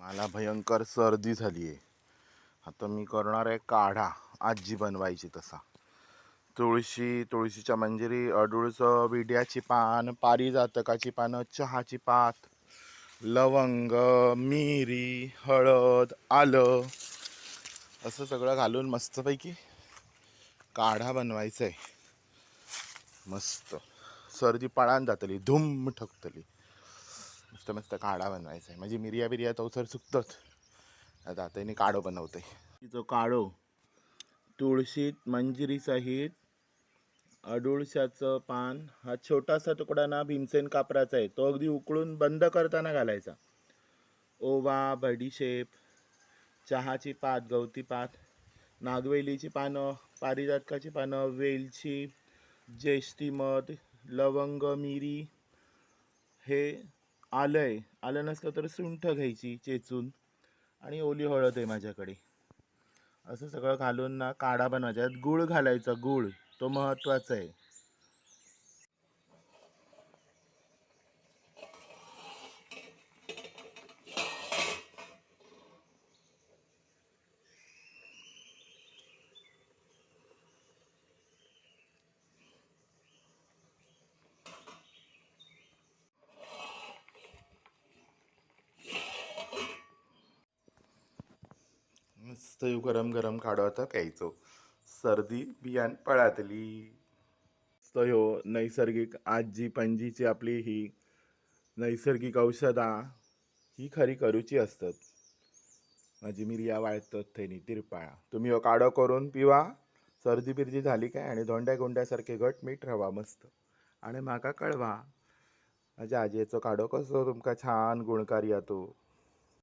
मला भयंकर सर्दी झाली आहे. आता मी करणार आहे काढा, आजी बनवायची तसा. तुळशीच्या मंजिरी, अडुळचं, विड्याची पान, पारिजातकाची पानं, चहाची पात, लवंग, मिरी, हळद, आलं असं सगळं घालून मस्तपैकी काढा बनवायचा आहे. मस्त सर्दी पळान जातली, धुम ठकतली. मस्त मस्त काढा बनवायचा आहे. म्हणजे मिरिया तवसर सुकतात. आता आता काढो बनवते. जो काढो तुळशीत मंजिरी सहित, अडुळशाचं पान, हा छोटासा तुकडा ना भीमसेन कापराचा आहे. तो अगदी उकळून बंद करताना घालायचा. ओवा, बडीशेप, चहाची पात, गवती पात, नागवेलीची पानं, पारिजातकाची पानं, वेलची, ज्येष्ठी मध, लवंग, मिरी, हे आलं आहे. आलं नसलं तर सुंठ घ्यायची चेचून, आणि ओली हळद आहे माझ्याकडे. असं सगळं घालून ना काढा बनवायचा. गूळ घालायचा, गूळ तो महत्त्वाचा आहे. मस्त गरम गरम काढो आता प्यायचो. सर्दी बियान पळातली. तो ह्यो नैसर्गिक आजी पणजीची आपली ही नैसर्गिक औषधा ही खरी करूची असतात. माझी मिरिया वाळतात थैनी तिरपाळा. तुम्ही हो काढो करून पिवा. सर्दी बिर्दी झाली काय आणि धोंड्या गोंड्यासारखे घट मीठ राहा मस्त. आणि माका कळवा माझ्या आजीचो काढो कसो तुमका छान गुणकारी येतो.